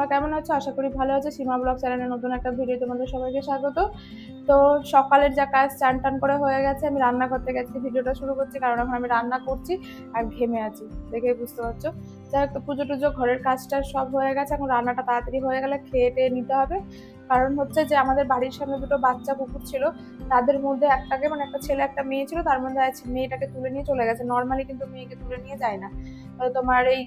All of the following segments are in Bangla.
তোমরা কেমন আছো? আশা করি ভালো আছো। সীমা ব্লগ চ্যানেলের নতুন একটা ভিডিও তোমাদের সবাইকে স্বাগত। তো সকালের যা কাজ চান টান করে হয়ে গেছে, আমি রান্না করতে গেছি, ভিডিওটা শুরু করছি কারণ এখন আমি রান্না করছি আর ঘেমে আছি, দেখেই বুঝতে পারছো। যাই হোক, পুজো টুজো ঘরের কাজটা সব হয়ে গেছে, এখন রান্নাটা তাড়াতাড়ি হয়ে গেলে খেয়ে টেয়ে নিতে হবে। কারণ হচ্ছে যে আমাদের বাড়ির সামনে দুটো বাচ্চা কুকুর ছিল, তাদের মধ্যে একটাকে মানে একটা ছেলে একটা মেয়ে ছিল, তার মধ্যে মেয়েটাকে তুলে নিয়ে চলে গেছে। নর্মালি কিন্তু মেয়েকে তুলে নিয়ে যায় না। তোমার এই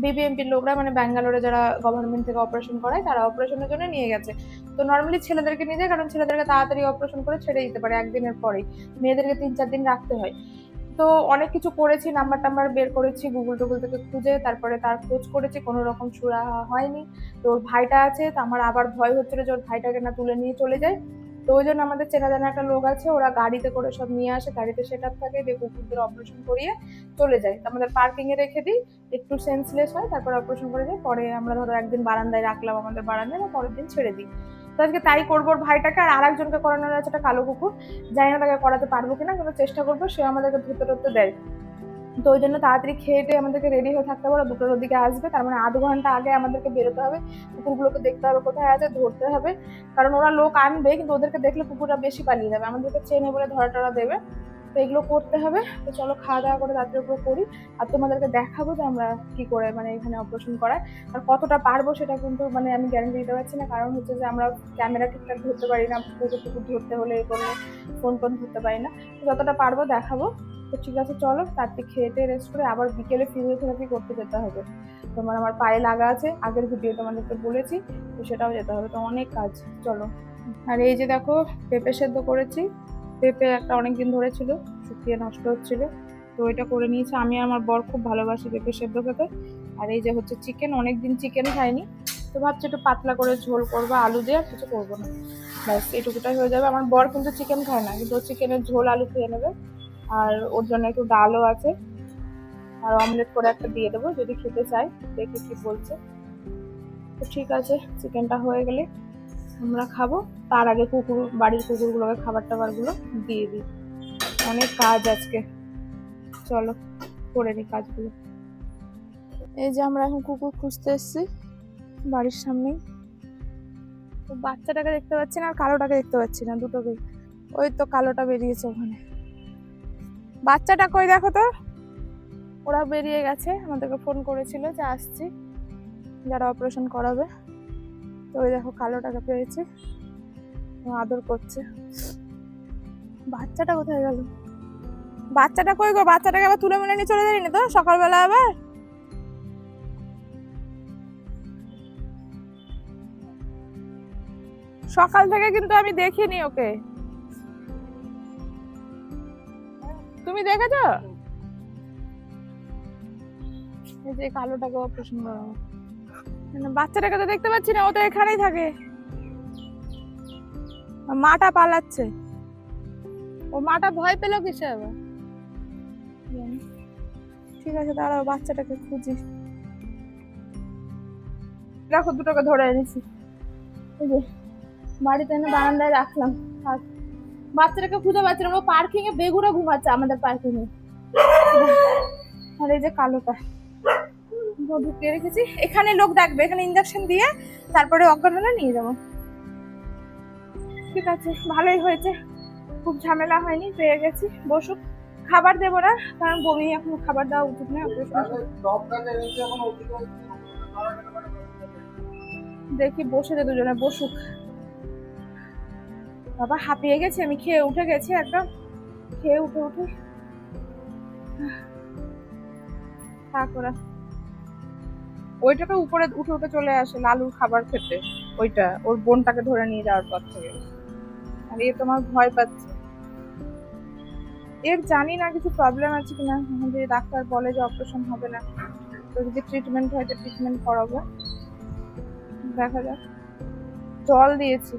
বিবিএমপির লোকরা মানে ব্যাঙ্গালোরে যারা গভর্নমেন্ট থেকে অপারেশন করায় তারা অপারেশনের জন্য নিয়ে গেছে। তো নর্মালি ছেলেদেরকে নিয়ে যায়, কারণ ছেলেদেরকে তাড়াতাড়ি অপারেশন করে ছেড়ে দিতে পারে একদিনের পরেই, মেয়েদেরকে 3-4 দিন রাখতে হয়। তো অনেক কিছু করেছি, নাম্বার টাম্বার বের করেছি গুগল টুগল থেকে খুঁজে, তারপরে তার খোঁজ করেছি, কোনো রকম সুরা হয়নি। তো ওর ভাইটা আছে, তো আমার আবার ভয় হচ্ছিল যে ওর ভাইটাকে না তুলে নিয়ে চলে যায়। তো ওই জন্য আমাদের চেনা জানা একটা লোক আছে, ওরা গাড়িতে করে সব নিয়ে আসে, গাড়িতে সেট আপ থাকে, দিয়ে কুকুরদের অপারেশন করিয়ে চলে যায়। আমাদের পার্কিং এ রেখে দিই, একটু সেন্সলেস হয়, তারপর অপারেশন করে দিই। পরে আমরা ধরো একদিন বারান্দায় রাখলাম আমাদের বারান্দায়, বা পরের দিন ছেড়ে দিই। তো আজকে তাই করবো। ওর ভাইটাকে আর আরেকজনকে করানোর আছে, একটা কালো কুকুর, জানি না তাকে করাতে পারবো কিনা, কিন্তু চেষ্টা করবো, সে আমাদেরকে ধরতে ধরতে দেয়। তো ওই জন্য তাড়াতাড়ি খেয়ে টেয়ে আমাদেরকে রেডি হয়ে থাকতে হবে। 2টোর দিকে আসবে, তার মানে আধ ঘন্টা আগে আমাদেরকে বেরোতে হবে। কুকুরগুলোকে দেখতে হবে কোথায় আছে, ধরতে হবে, কারণ ওরা লোক আনবে কিন্তু ওদেরকে দেখলে কুকুররা বেশি পালিয়ে যাবে, আমাদেরকে চেনে বলে ধরা টরা দেবে। তো এগুলো করতে হবে। তো চলো খাওয়া দাওয়া করে রাত্রের উপর করি, আর তোমাদেরকে দেখাবো যে আমরা কি করে মানে এখানে অপারেশন করায়। আর কতটা পারবো সেটা কিন্তু মানে আমি গ্যারান্টি দিতে পারছি না, কারণ হচ্ছে যে আমরা ক্যামেরা ঠিকঠাক ধরতে পারি না, কুকুর টুকুর ধরতে হলে এ করলে ফোন টোন ধরতে পারি না। যতটা পারবো দেখাবো। তো ঠিক আছে, চলো তাড়াতাড়ি খেয়ে টেয়ে রেস্ট করে আবার বিকেলে ফিজিওথেরাপি করতে যেতে হবে। তোমার আমার পায়ে লাগা আছে, আগের ভিডিও তোমাদেরকে বলেছি, তো সেটাও যেতে হবে। তো অনেক কাজ, চলো। আর এই যে দেখো, পেঁপে সেদ্ধ করেছি। পেঁপে একটা অনেকদিন ধরে ছিল, শুকিয়ে নষ্ট হচ্ছিল, তো এটা করে নিয়েছি। আমি আমার বর খুব ভালোবাসি পেঁপে সেদ্ধ খেতে। আর এই যে হচ্ছে চিকেন, অনেকদিন চিকেন খাইনি, তো ভাবছি একটু পাতলা করে ঝোল করবো, আলু দিয়ে আর কিছু করবো না, ব্যাস এটুকুটাই হয়ে যাবে। আমার বর কিন্তু চিকেন খায় না, কিন্তু ও চিকেনের ঝোল আলু খেয়ে নেবে। আর ওর জন্য একটু ডালও আছে, আর অমলেট করে একটা দিয়ে দেবো যদি খেতে চাই, দেখি কি বলছে। তো ঠিক আছে, চিকেনটা হয়ে গেলে আমরা খাবো। তার আগে বাড়ির কুকুরগুলোকে খাবার টাবারগুলো দিয়ে দিই। অনেক কাজ আজকে, চলো করে নিই কাজগুলো। এই যে আমরা এখন কুকুর খুঁজতে এসেছি বাড়ির সামনেই। তো বাচ্চাটাকে দেখতে পাচ্ছি না, আর কালোটাকে দেখতে পাচ্ছি না, দুটোকে। ওই তো কালোটা বেরিয়েছে ওখানে, বাচ্চাটা কই দেখো তো। ওরা বেরিয়ে গেছে, আমাদেরকে ফোন করেছিল যে আসছি, যারা অপারেশন করাবে। তো ওই দেখো কালোটাকে পেয়েছে, আদর করছে। বাচ্চাটা কোথায় গেল? বাচ্চাটা কই গো? বাচ্চাটাকে আবার তুলে মিলে নিয়ে চলে যায়নি তো সকালবেলা আবার? সকাল থেকে কিন্তু আমি দেখিনি ওকে, তুমি দেখেছো? এই যে কালোটাকে অপারেশন করাবো, বাচ্চাটাকে তো দেখতে পাচ্ছি না, ও তো এখানেই থাকে। মাটা পালাচ্ছে, ও মাটা ভয় পেলো কিসে আবার? ঠিক আছে, দাঁড়াও বাচ্চাটাকে খুঁজি। দেখো দুটোকে ধরে এনেছি, এই যে বাড়িতে এনে বারান্দায় রাখলাম। আর বাচ্চাটাকে খুঁজে পাচ্ছি না, ও পার্কিং এ বেগুড়া ঘুমাচ্ছে আমাদের পার্কিং এ। আর এই যে কালোটা ঢুকিয়ে রেখেছি, এখানে লোক ডাকবে, এখানে ইঞ্জেকশন দিয়ে তারপরে অজ্ঞান হলে নিয়ে যাবো। ঠিক আছে, ভালোই হয়েছে, খুব ঝামেলা হয়নি, পেয়ে গেছি। বসুক, খাবার দেবো না কারণ বমি, এখন খাবার দেওয়া উচিত নয়। দেখি বসে যে দুজনে বসুক। বাবা হাঁপিয়ে গেছি, আমি খেয়ে উঠে গেছি একদম, খেয়ে উঠে থাক ওরা। ওইটাকে উপরে উঠে উঠে চলে আসে লালুর খাবার খেতে, ওইটা ওর বোনটাকে ধরে নিয়ে যাওয়ার পর থেকে। আর এ তোমার ভয় পাচ্ছে, এর জানি না কিছু প্রবলেম আছে কিনা, যদি ডাক্তার বলে যে অপারেশন হবে না, তো যদি ট্রিটমেন্ট হয় তো ট্রিটমেন্ট করাবো, দেখা যাক। জল দিয়েছি,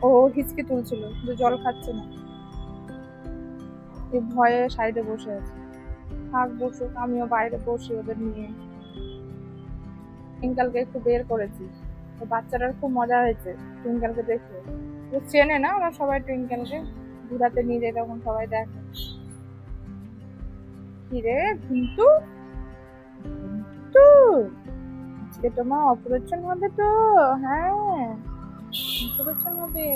ও হিচকি তুলছিল কিন্তু জল খাচ্ছে না, এই ভয়ে সাইডে বসে আছে। থাক বসুক, আমিও বাইরে বসি ওদের নিয়ে। টুইঙ্কেলকে একটু বের করেছি, তো বাচ্চাটার খুব মজা হয়েছে টুইঙ্কেলকে দেখে। ও চেনে না, ওরা সবাই টুইঙ্কেলকে ঘুরাতে নিয়ে যায়, তখন সবাই দেখে। কিরে কিন্তু আজকে তোমার অপারেশন হবে তো? হ্যাঁ, অপারেশন হবে।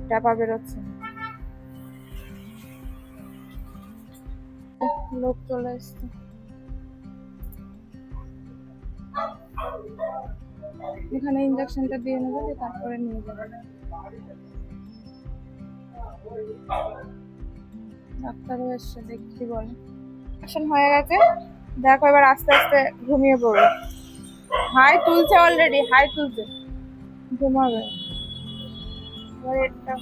টাপা বেরোচ্ছে, লোক চলে এসছে। এখানে ইঞ্জেকশনটা দিয়ে নেবে, তারপরে নিয়ে যাবে। ডাক্তারও এসছে, দেখি বলে। ইঞ্জেকশন হয়ে গেছে, দেখো এবার আস্তে আস্তে ঘুমিয়ে পড়বে। হাই তুলছে, অলরেডি হাই তুলছে, ঘুমাবে। এবার এটা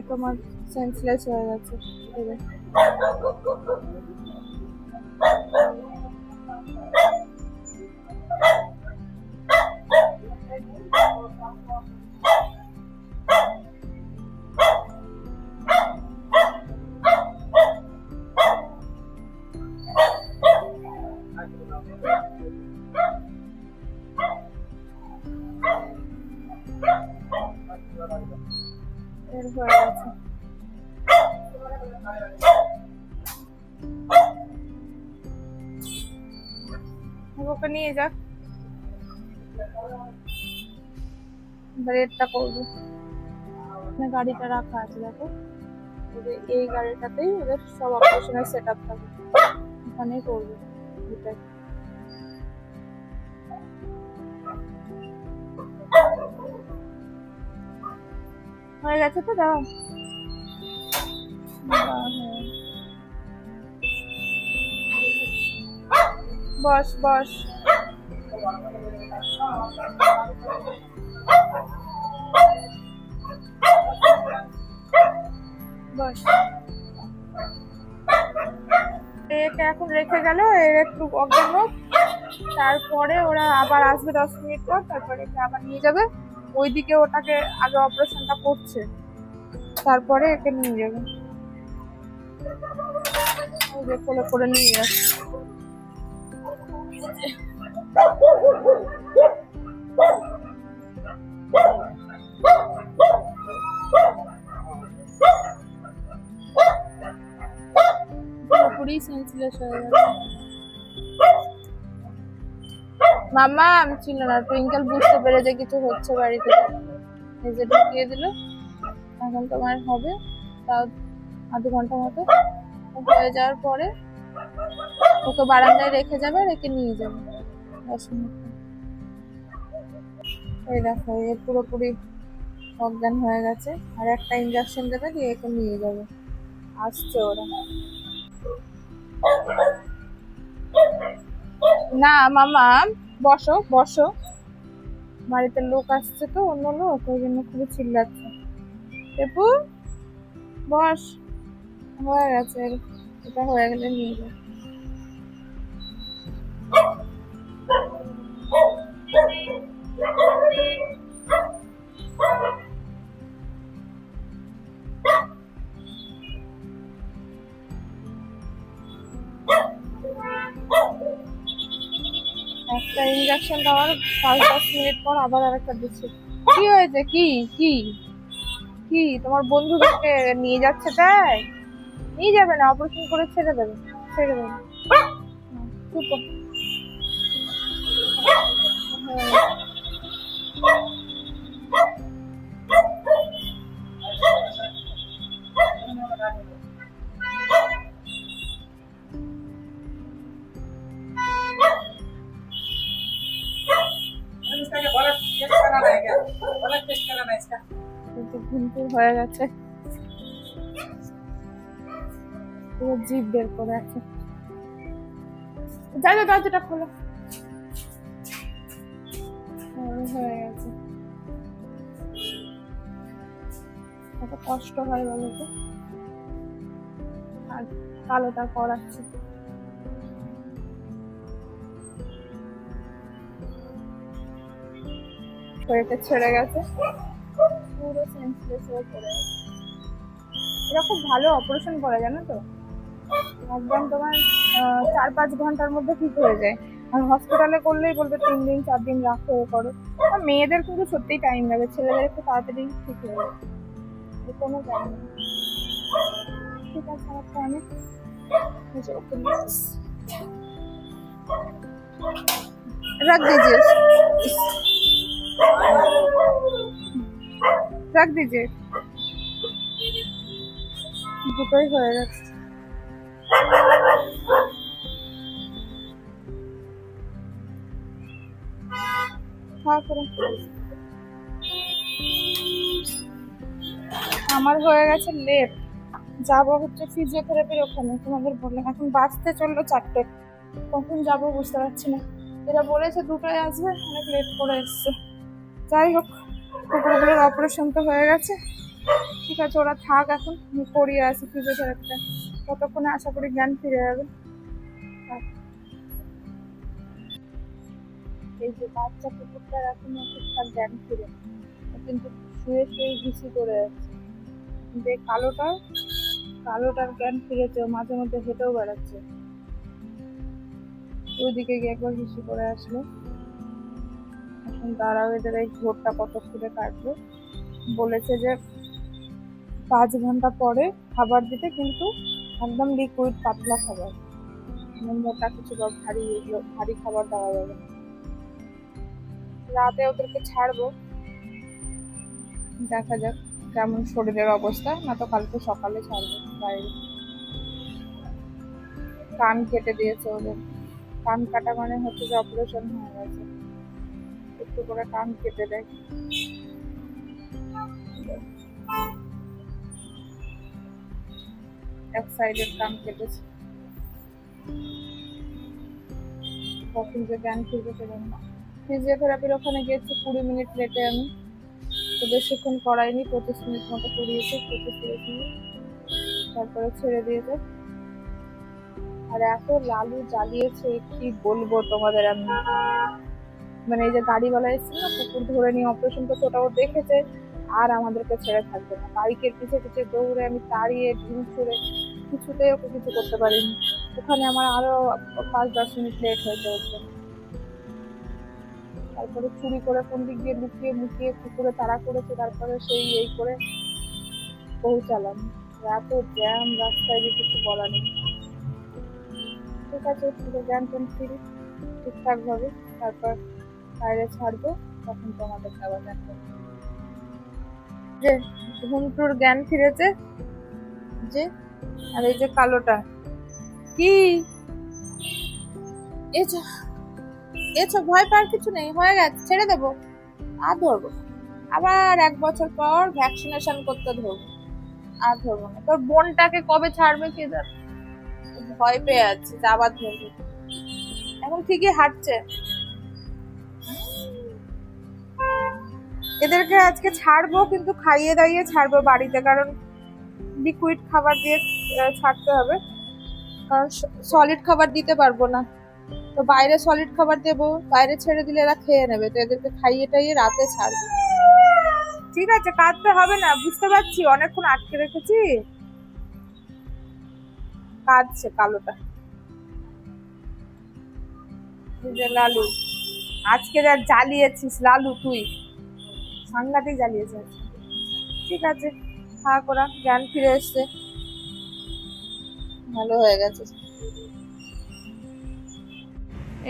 তোমার সেন্সলেস হয়ে গেছে। এর হয়ে গেছে। ওকে নিয়ে যাক, রেডটা করবো। গাড়িটা রাখা আছে, দেখো এই গাড়িটাতেই ওদের সব অপারেশনের সেট আপ থাকে, ওখানেই করবো। হয়ে গেছে তো, দাও। বস বস, বস। একে এখন রেখে গেল, এর একটু অজ্ঞান হোক, তারপরে ওরা আবার আসবে 10 মিনিট পর, তারপরে একে আবার নিয়ে যাবে। ওইদিকে ওটাকে আগে অপারেশনটা করছে, তারপরে একে নিয়ে যাবে। ওই যে কোলে করে নিয়ে যাচ্ছে। পুরোপুরি সেন্সলেস হয়ে গেছে। মামা ছিল না, টুইঙ্কেল বুঝতে পেরে যে কিছু হচ্ছে বাড়িতে, এই যে ঢুকিয়ে দিল। এখন তোমার হবে তাও আধ ঘন্টা মতো, হয়ে যাওয়ার পরে ওকে বারান্দায় রেখে যাবে, রেখে নিয়ে যাবে 10 মিনিট। এই দেখো এ পুরোপুরি অজ্ঞান হয়ে গেছে, আর একটা ইঞ্জেকশন দেবে, দিয়ে একে নিয়ে যাবে। আসছে ওরা। না মামা, বসো বসো, বাড়িতে লোক আসছে তো, অন্য লোক, ওই জন্য খুবই চিল্লাচ্ছে। টেপু বস, হয়ে গেছে, এটা হয়ে গেলে নিয়ে যাবে। একটা ইঞ্জেকশন দেওয়ার 5-10 মিনিট পর আবার আরেকটা দিচ্ছে। কি হয়েছে? কি কি কি তোমার বন্ধুদেরকে নিয়ে যাচ্ছে তাই? নিয়ে যাবে না, অপারেশন করে ছেড়ে দেবে, ছেড়ে দেবে। ঘুমপুর হয়ে গেছে, পুরো জিভ বের করে আছে। যাই দরজাটা খোলো। হয়ে গেছে, কত কষ্ট হয় বলো তো, আর কালোটা করাচ্ছে। শরীরটা ছেড়ে গেছে, পুরো সেন্সলেস হয়ে পড়ে গেছে। এটা খুব ভালো অপারেশন করে, জানো তো, একদম তোমার 4-5 ঘন্টার মধ্যে ঠিক হয়ে যায়। আর হসপিটালে করলেই বলবে 3 দিন 4 দিন রাখো করো। আর মেয়েদের কিন্তু সত্যিই টাইম লাগে, ছেলেদের একটু তাড়াতাড়ি ঠিক হয়ে যায়, কোনো টাইম নেই। ঠিক আছে আমার অনেক रख दीजिए, रख दीजिए, দুটোই হয়ে গেছে। আমার হয়ে গেছে লেট, যাবো হচ্ছে ফিজিওথেরাপির ওখানে, তোমাদের বললাম এখন বাসতে চললো 4টে, কখন যাবো বুঝতে পারছি না। এরা বলেছে 2টায় আসবে, অনেক লেট করে এসছে। যাই হোক, কুকুরগুলোর অপারেশন তো হয়ে গেছে, ঠিক আছে ওরা থাক, এখন আমি করিয়ে আসি ফিজিওথেরাপিটা, ততক্ষণে আশা করি জ্ঞান ফিরে যাবে। এই যে বাচ্চা কুকুরটার এখন ঠিকঠাক জ্ঞান ফিরে, কিন্তু শুয়ে শুয়ে ঘুষি করে যাচ্ছে। কিন্তু এই কালোটার জ্ঞান ফিরেছে, মাঝে মধ্যে হেঁটেও বেড়াচ্ছে। ওইদিকে গিয়ে একবার ঘুষি করে আসলো। এখন দাঁড়াও, এদের এই ঘোরটা কতক্ষণে কাটবে। বলেছে যে 5 ঘন্টা পরে খাবার দিতে, কিন্তু একদম লিকুইড পাতলা খাবার, মোটা কিছু বা ভারী খাবার দেওয়া যাবে না। রাতে ওদেরকে ছাড়বো, দেখা যাক কেমন শরীরের অবস্থা, না তো কালকে সকালে ছাড়বো বাইরে। কান কেটে দিয়েছে ওদের, কান কাটা মানে হচ্ছে যে অপারেশন হয়ে গেছে, একটু করে কান কেটে দেয়। এক সাইডের কান কেটেছে, কখন যে জ্ঞান ফিরবে সেজন্য। ফিজিওথেরাপির ওখানে গিয়েছি 20 মিনিট লেটে, আমি তো বেশিক্ষণ করাইনি, 25 মিনিট মতো করিয়েছে, 25-30 মিনিট, তারপরে ছেড়ে দিয়েছে। আর এত লালু জ্বালিয়েছে কি বলবো তোমাদের আমি, মানে এই যে গাড়িওয়ালা এসেছিল না কুকুর ধরে নিয়ে অপারেশন করছে, ওটাও দেখেছে আর আমাদেরকে ছেড়ে থাকবে না, বাইকের পিছে পিছে দৌড়ে আমি তাড়িয়ে ঢিল ছুড়ে কিছুতেই ওকে কিছু করতে পারিনি। ওখানে আমার আরো 5-10 মিনিট লেট হয়েছে হচ্ছে। তারপরে চুরি করে কোন দিক দিয়ে লুকিয়ে মুকিয়ে কুকুরে তাড়া করেছে, তারপরে সেই এই করে পৌঁছালাম। এত জ্যাম রাস্তায় যে কিছু বলা নেই। ঠিক আছে, জ্ঞান ট্যান ফিরি ঠিকঠাক ভাবে, তারপর বাইরে ছাড়বো, তখন তোমাদের খাবার দেখবো। যে ঘুমটুর জ্ঞান ফিরেছে যে, আর এই যে কালোটা কি এছো, ভয় পাওয়ার কিছু নেই, হয়ে গেছে, ছেড়ে দেবো, আর ধরবো। আবার 1 বছর পর ভ্যাকসিনেশন করতে ধরবো, আর ধরবো না। তোর বোনটাকে কবে ছাড়বে কে জানে, ভয় পেয়ে আছে, আবার ধরবে। এখন ঠিকই হাঁটছে। এদেরকে আজকে ছাড়বো, কিন্তু খাইয়ে দাইয়ে ছাড়বো বাড়িতে, কারণ লিকুইড খাবার দিয়ে ছাড়তে হবে, কারণ সলিড খাবার দিতে পারবো না। তো বাইরে সলিড খাবার দেবো, বাইরে ছেড়ে দিলে এরা খেয়ে নেবে, তো এদেরকে খাইয়ে টাইয়ে রাতে ছাড়বো। ঠিক আছে, কাঁদতে হবে না, বুঝতে পারছি অনেকক্ষণ আটকে রেখেছি। কাঁদছে কালোটা, লালু আজকে যা জ্বালিয়েছিস লালু, তুই সাংঘাতিক জ্বালিয়েছিস। ঠিক আছে, থাক, ওরা জ্ঞান ফিরে এসছে, ভালো হয়ে গেছে।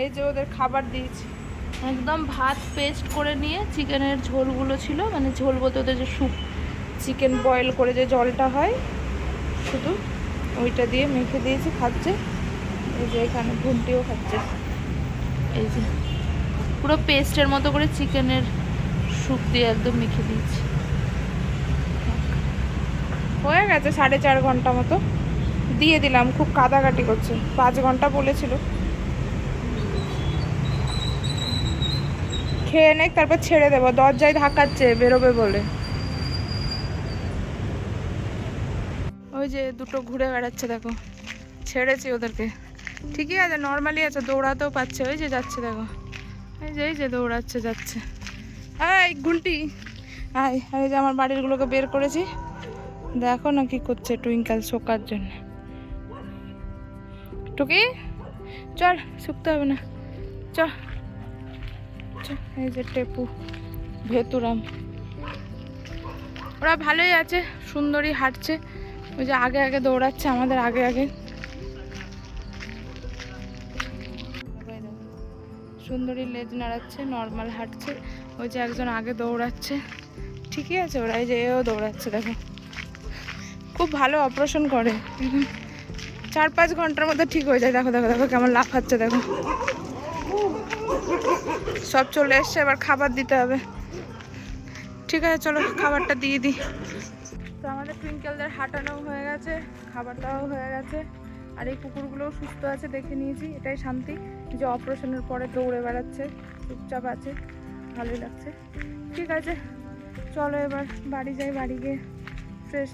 এই যে ওদের খাবার দিয়েছি, একদম ভাত পেস্ট করে নিয়ে চিকেনের ঝোলগুলো ছিল, মানে ঝোল বলতে ওদের যে স্যুপ, চিকেন বয়েল করে যে জলটা হয় শুধু ওইটা দিয়ে মেখে দিয়েছি, খাচ্ছে। এই যে এখানে ঘুমটিও খাচ্ছে, এই যে পুরো পেস্টের মতো করে চিকেনের স্যুপ দিয়ে একদম মেখে দিয়েছি। হয়ে গেছে 4.5 ঘন্টা মতো দিয়ে দিলাম, খুব কাদাকাটি করছে, 5 ঘন্টা বলেছিল। খেয়ে নে, তারপর ছেড়ে দেবো, দরজায় ধাক্কাচ্ছে বেরোবে বলে। ওই যে দুটো ঘুরে বেড়াচ্ছে দেখো, ছেড়েছি ওদেরকে, ঠিকই আছে, নর্মালি আছে, দৌড়াতেও পাচ্ছে। ওই যে যাচ্ছে দেখো, এই যে দৌড়াচ্ছে যাচ্ছে। এই গুলটি আয়, এই যে আমার বাড়িরগুলোকে বের করেছি, দেখো না কি করছে টুইঙ্কেল শোকার জন্য। টুকি চল, শুকতে হবে না, চ চ, এই যে টেপু, ভেতুরাম, ওরা ভালোই আছে, সুন্দরী হাঁটছে, ওই যে আগে আগে দৌড়াচ্ছে আমাদের আগে আগে। সুন্দরী লেজ নাড়াচ্ছে, নর্মাল হাঁটছে, ওই যে একজন আগে দৌড়াচ্ছে, ঠিকই আছে, ওরা এই যে এও দৌড়াচ্ছে দেখো। খুব ভালো অপারেশন করে, 4-5 ঘন্টার মধ্যে ঠিক হয়ে যায়। দেখো দেখো দেখো কেমন লাফাচ্ছে দেখো। সব চলে এসছে, এবার খাবার দিতে হবে। ঠিক আছে চলো খাবারটা দিয়ে দিই। তো আমাদের টুইঙ্কেলদের হাঁটানো হয়ে গেছে, খাবার দাওয়াও হয়ে গেছে, আর এই কুকুরগুলোও সুস্থ আছে, দেখে নিয়েছি, এটাই শান্তি যে অপারেশনের পরে দৌড়ে বেড়াচ্ছে, চুপচাপ আছে, ভালোই লাগছে। ঠিক আছে চলো এবার বাড়ি যাই, বাড়ি গিয়ে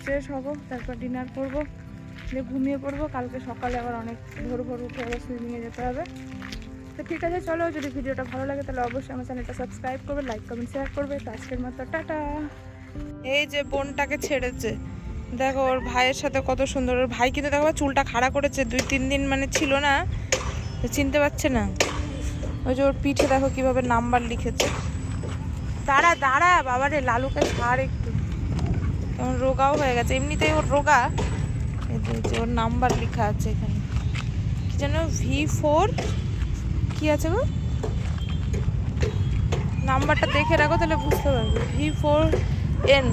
ফ্রেশ হবো, তারপর ডিনার করবো, দিয়ে ঘুমিয়ে পড়বো। কালকে সকালে আবার অনেক ভোর ভোর উঠে আবার সুইমিংয়ে যেতে হবে। তো ঠিক আছে চলো, যদি ভিডিওটা ভালো লাগে তাহলে অবশ্যই আমার চ্যানেলটা সাবস্ক্রাইব করবে, লাইক কমেন্ট শেয়ার করবে। তো আজকের মতো টাটা। এই যে বোনটাকে ছেড়েছে, দেখো ওর ভাইয়ের সাথে কত সুন্দর। ওর ভাই কিন্তু দেখো চুলটা খাড়া করেছে, 2-3 দিন মানে ছিল না, চিনতে পারছে না। ওই যে ওর পিঠে দেখো কিভাবে নাম্বার লিখেছে। দাঁড়া দাঁড়া বাবারে, লালুকে ছাড় একটু, কেমন রোগাও হয়ে গেছে, এমনিতেই ওর রোগা। এই যে ওর নাম্বার লেখা আছে এখানে, কি যেন V4 কি আছে গো, নাম্বারটা দেখে রাখো তাহলে বুঝতে পারবে। V4N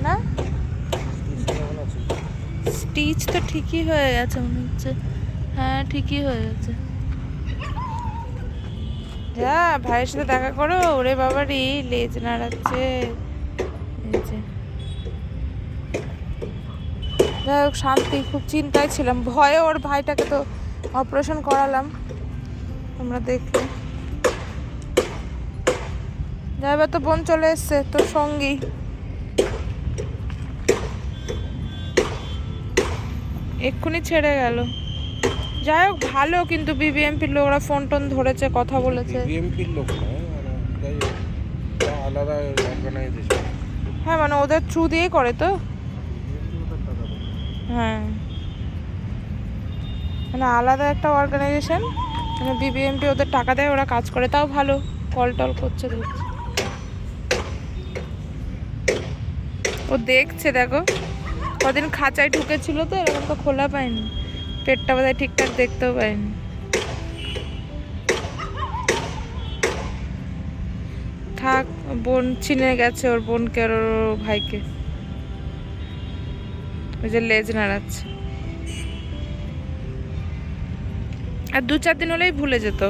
না, স্টিচ তো ঠিকই হয়ে গেছে মনে হচ্ছে, হ্যাঁ ঠিকই হয়ে গেছে। যা ভাইয়ের সাথে দেখা করো। ওরে বাবারই লেজ নাড়াচ্ছে, এই যে যাই হোক শান্তি। খুব চিন্তায় ছিলাম, ভয়ে ওর ভাইটাকে তো অপারেশন করালাম, তোমরা দেখলে। যাইবার তো বোন চলে এসছে তোর সঙ্গী, এক্ষুনি ছেড়ে গেল। যাই হোক ভালো, কিন্তু বিবিএমপির লোকরা ফোন টোন ধরেছে, কথা বলেছে। বিএমপির লোক না, আলাদা অর্গানাইজেশন। হ্যাঁ মানে ওদের থ্রু দিয়েই করে তো, হ্যাঁ মানে আলাদা একটা অর্গানাইজেশন, মানে বিবিএমপি ওদের টাকা দেয়, ওরা কাজ করে, তাও ভালো কল টল করছে দেখছি। ও দেখছে দেখো, কদিন খাঁচায় ঢুকেছিল তো, এরকম তো খোলা পায়নি, পেটটা বোধহয় ঠিকঠাক দেখতেও পায়নি। থাক, বোন চিনে গেছে ওর বোনকে আর ওর ভাইকে, ওই যে লেজ নাড়াচ্ছে। আর 2-4 দিন হলেই ভুলে যেত।